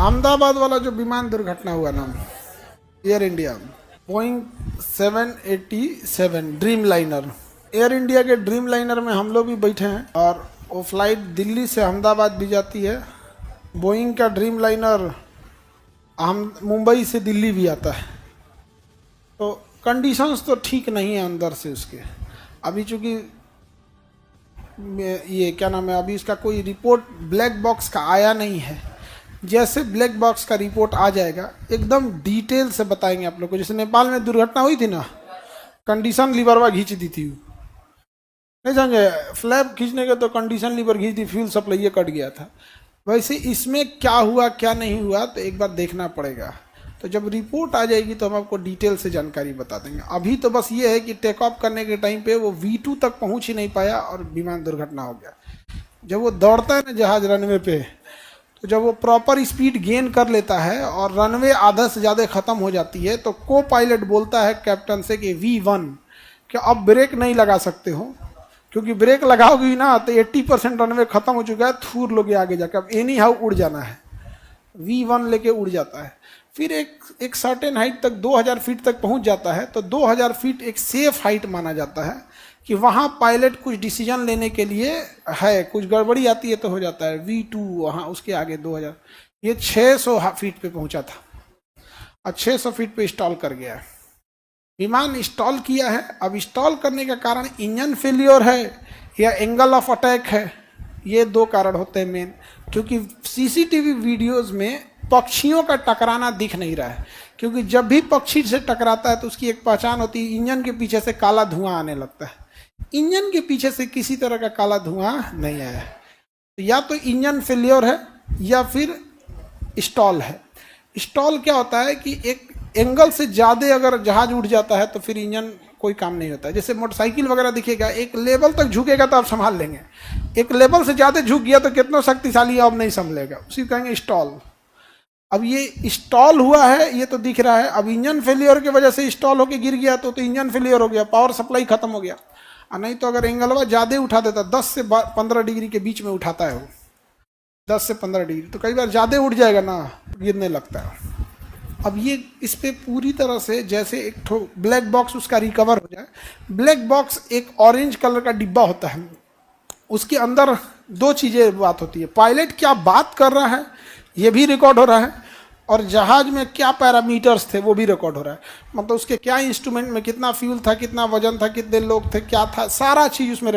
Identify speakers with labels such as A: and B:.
A: अहमदाबाद वाला जो विमान दुर्घटना हुआ ना, air India Boeing 787 dream liner, air India के ड्रीम लाइनर में हम लोग भी बैठे हैं और वो फ्लाइट दिल्ली से अहमदाबाद भी जाती है। बोइंग का ड्रीम लाइनर हम मुंबई से दिल्ली भी आता है। तो कंडीशंस तो ठीक नहीं है अंदर से उसके। अभी चूंकि ये क्या नाम है, अभी इसका कोई रिपोर्ट ब्लैक बॉक्स का आया नहीं है। जैसे ब्लैक बॉक्स का रिपोर्ट आ जाएगा एकदम डिटेल से बताएंगे आप लोग को। जैसे नेपाल में दुर्घटना हुई थी ना, कंडीशन लीवरवा खींच दी थी, नहीं समझे, फ्लैप खींचने के तो कंडीशन लीवर खींच दी, फ्यूल सप्लाई कट गया था। वैसे इसमें क्या हुआ क्या नहीं हुआ तो एक बार देखना पड़ेगा। तो जब रिपोर्ट आ जाएगी तो हम आपको डिटेल से जानकारी बता देंगे। अभी तो बस ये है कि टेक ऑफ करने के टाइम पे वो V2 तक पहुंच ही नहीं पाया और विमान दुर्घटना हो गया। जब वो दौड़ता है ना जहाज रनवे पे, तो जब वो प्रॉपर स्पीड गेन कर लेता है और रनवे आधा से ज़्यादा ख़त्म हो जाती है तो को पायलट बोलता है कैप्टन से कि V1 कि अब ब्रेक नहीं लगा सकते हो, क्योंकि ब्रेक लगाओगी ना तो 80% रनवे खत्म हो चुका है, थूर लोगे आगे जाकर, अब एनी हाउ उड़ जाना है। V1 लेके उड़ जाता है। फिर एक सर्टेन हाइट तक 2000 फीट तक पहुंच जाता है। तो 2000 फीट एक सेफ हाइट माना जाता है कि वहां पायलट कुछ डिसीजन लेने के लिए है, कुछ गड़बड़ी आती है तो हो जाता है। V2 वहां उसके आगे 2000, ये 600 फीट पे पहुंचा था और 600 फीट पे स्टॉल कर गया है। विमान इंस्टॉल किया है। अब इंस्टॉल करने का कारण इंजन फेलियर है या एंगल ऑफ अटैक है, ये दो कारण होते हैं मेन। क्योंकि सीसीटीवी वीडियोस में पक्षियों का टकराना दिख नहीं रहा है, क्योंकि जब भी पक्षी से टकराता है तो उसकी एक पहचान होती है, इंजन के पीछे से काला धुआं आने लगता है। इंजन के पीछे से किसी तरह का काला धुआं नहीं आया है। तो या तो इंजन फेलियर है या फिर स्टॉल है। स्टॉल क्या होता है कि एक एंगल से ज़्यादा अगर जहाज उड़ जाता है तो फिर इंजन कोई काम नहीं होता है। जैसे मोटरसाइकिल वगैरह दिखेगा, एक लेवल तक झुकेगा तो आप संभाल लेंगे, एक लेवल से ज़्यादा झुक गया तो कितना शक्तिशाली अब नहीं संभलेगा, उसी कहेंगे स्टॉल। अब ये स्टॉल हुआ है, ये तो दिख रहा है। अब इंजन फेलियर की वजह से स्टॉल होकर गिर गया तो इंजन फेलियर हो गया, पावर सप्लाई खत्म हो गया। और नहीं तो अगर एंगलवा ज़्यादा उठा देता, 10 से 15 डिग्री के बीच में उठाता है वो, 10 से 15 डिग्री, तो कई बार ज़्यादा उठ जाएगा ना, गिरने लगता है। अब ये इस पे पूरी तरह से जैसे एक ठो ब्लैक बॉक्स उसका रिकवर हो जाए। ब्लैक बॉक्स एक ऑरेंज कलर का डिब्बा होता है, उसके अंदर दो चीज़ें बात होती है। पायलट क्या बात कर रहा है ये भी रिकॉर्ड हो रहा है, और जहाज में क्या पैरामीटर्स थे वो भी रिकॉर्ड हो रहा है। मतलब उसके क्या इंस्ट्रूमेंट में कितना फ्यूल था, कितना वजन था, कितने लोग थे, क्या था, सारा चीज़ उसमें